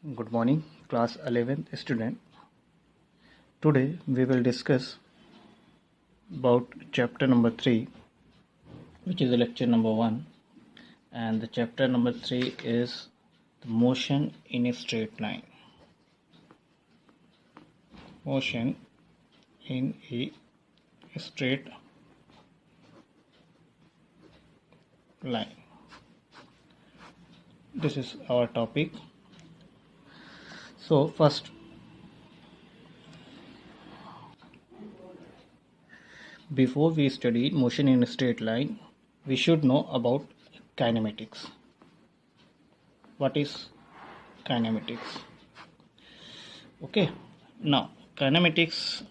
Good morning, class 11th student. Today we will discuss about chapter number 3, which is the lecture number 1, and the chapter number 3 is the motion in a straight line. Motion in a straight line. This is our topic. So first, before we study motion in a straight line, we should know about kinematics. What is kinematics? Okay, now kinematics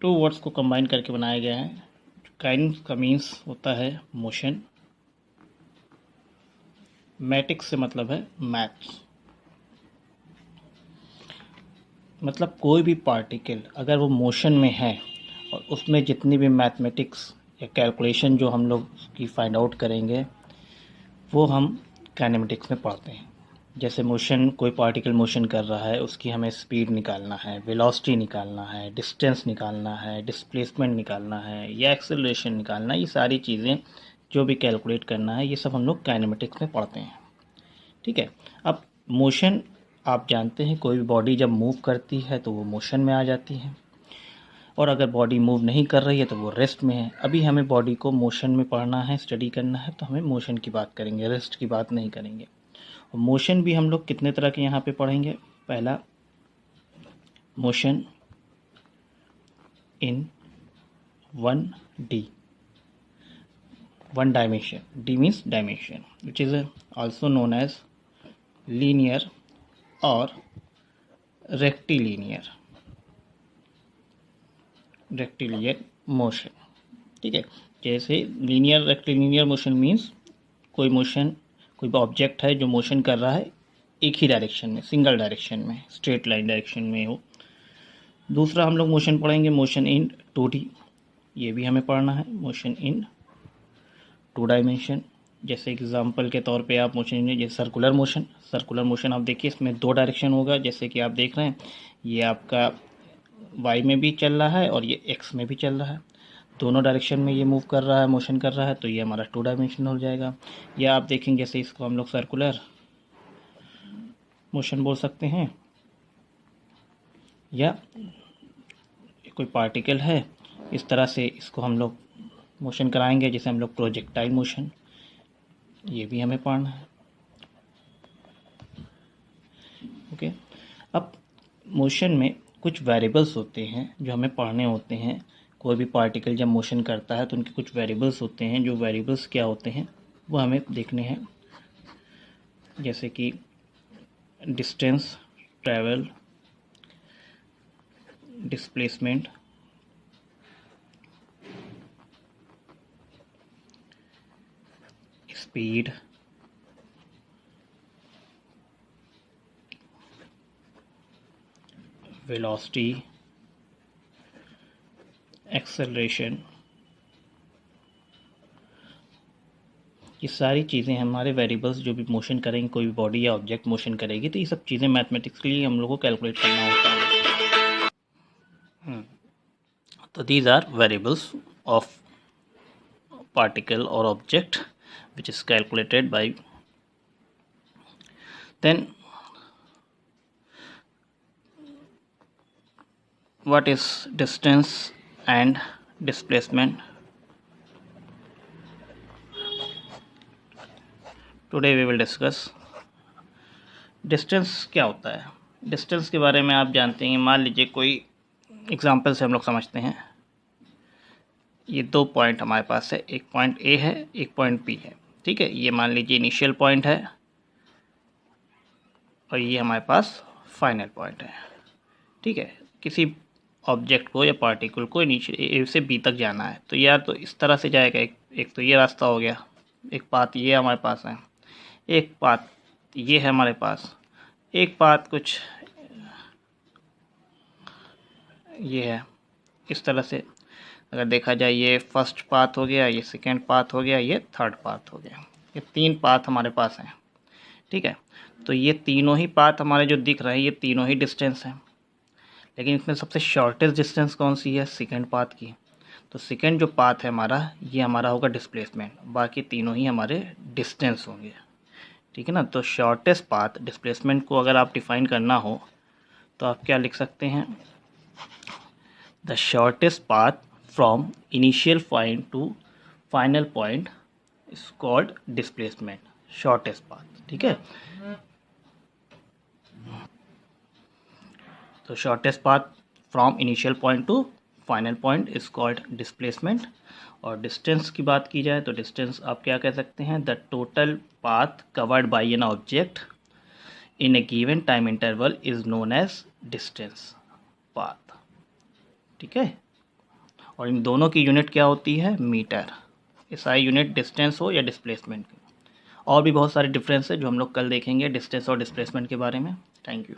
two words को combine करके बनाया गया है. Kine का means होता है motion, matics से मतलब है मैथ्स. मतलब कोई भी पार्टिकल अगर वो मोशन में है और उसमें जितनी भी मैथमेटिक्स या कैलकुलेशन जो हम लोग की फाइंड आउट करेंगे वो हम काइनेमेटिक्स में पढ़ते हैं. जैसे मोशन, कोई पार्टिकल मोशन कर रहा है, उसकी हमें स्पीड निकालना है, वेलोसिटी निकालना है, डिस्टेंस निकालना है, डिस्प्लेसमेंट निकालना है या एक्सेलरेशन निकालना है. ये सारी चीज़ें जो भी कैलकुलेट करना है ये सब हम लोग काइनेमेटिक्स में पढ़ते हैं. ठीक है. अब मोशन आप जानते हैं, कोई भी बॉडी जब मूव करती है तो वो मोशन में आ जाती है, और अगर बॉडी मूव नहीं कर रही है तो वो रेस्ट में है. अभी हमें बॉडी को मोशन में पढ़ना है, स्टडी करना है, तो हमें मोशन की बात करेंगे, रेस्ट की बात नहीं करेंगे. और मोशन भी हम लोग कितने तरह के यहाँ पे पढ़ेंगे. पहला, motion in 1D, 1 dimension. D means dimension, which is also known as linear और रेक्टिलिनियर मोशन. ठीक है. जैसे लीनियर रेक्टिलिनियर मोशन मीन्स कोई मोशन, कोई ऑब्जेक्ट है जो मोशन कर रहा है एक ही डायरेक्शन में, सिंगल डायरेक्शन में, स्ट्रेट लाइन डायरेक्शन में हो. दूसरा हम लोग मोशन पढ़ेंगे मोशन इन 2D. ये भी हमें पढ़ना है, मोशन इन 2 डायमेंशन. जैसे एग्जांपल के तौर पे आप मोशन, जैसे सर्कुलर मोशन आप देखिए, इसमें 2 डायरेक्शन होगा. जैसे कि आप देख रहे हैं ये आपका वाई में भी चल रहा है और ये एक्स में भी चल रहा है. दोनों डायरेक्शन में ये मूव कर रहा है, मोशन कर रहा है, तो ये हमारा 2 डायमेंशनल हो जाएगा. या आप देखेंगे जैसे इसको हम लोग सर्कुलर मोशन बोल सकते हैं, या कोई पार्टिकल है इस तरह से इसको हम लोग मोशन कराएंगे, जैसे हम लोग प्रोजेक्टाइल मोशन, ये भी हमें पढ़ना है. ओके. अब मोशन में कुछ वेरिएबल्स होते हैं जो हमें पढ़ने होते हैं. कोई भी पार्टिकल जब मोशन करता है तो उनके कुछ वेरिएबल्स होते हैं. जो वेरिएबल्स क्या होते हैं वो हमें देखने हैं. जैसे कि distance, travel, displacement, speed, velocity, acceleration. ये सारी चीज़ें हमारे वेरिएबल्स जो भी मोशन करेंगे, कोई भी बॉडी या ऑब्जेक्ट मोशन करेगी, तो ये सब चीज़ें मैथमेटिकली हम लोग को कैलकुलेट करना होता है. तो these are variables of particle और object which is calculated by. Then what is distance and displacement? Today we will discuss distance. क्या होता है डिस्टेंस के बारे में आप जानते हैं. मान लीजिए कोई एग्जांपल से हम लोग समझते हैं. ये 2 पॉइंट हमारे पास है, एक पॉइंट ए है, एक पॉइंट बी है. ठीक है. ये मान लीजिए इनिशियल पॉइंट है और ये हमारे पास फाइनल पॉइंट है. ठीक है. किसी ऑब्जेक्ट को या पार्टिकल को ए से बी तक जाना है तो यार तो इस तरह से जाएगा. एक तो ये रास्ता हो गया, एक पाथ ये हमारे पास है, एक पाथ ये है हमारे पास, एक पाथ कुछ ये है इस तरह से. अगर देखा जाए ये फर्स्ट पाथ हो गया, ये सेकेंड पाथ हो गया, ये थर्ड पाथ हो गया, ये 3 पाथ हमारे पास हैं। ठीक है, तो ये तीनों ही पाथ हमारे जो दिख रहे हैं ये तीनों ही डिस्टेंस हैं, लेकिन इसमें सबसे शॉर्टेस्ट डिस्टेंस कौन सी है? सेकेंड पाथ की। तो सेकेंड जो पाथ है हमारा, ये हमारा होगा डिस्प्लेसमेंट, बाकी तीनों ही हमारे डिस्टेंस होंगे। ठीक है ना। तो शॉर्टेस्ट पाथ डिस्प्लेसमेंट को अगर आप डिफाइन करना हो तो आप क्या लिख सकते हैं? The shortest path from initial point two final point is called displacement, shortest path. ठीक है, तो shortest path from initial point two final point is called displacement. और डिस्टेंस की बात की जाए तो डिस्टेंस आप क्या कह सकते हैं? The total path covered by an object in a given time interval is known as distance path. ठीक है, और इन दोनों की यूनिट क्या होती है? मीटर। SI यूनिट डिस्टेंस हो या डिस्प्लेसमेंट की। और भी बहुत सारे डिफरेंस है जो हम लोग कल देखेंगे डिस्टेंस और डिस्प्लेसमेंट के बारे में। Thank you.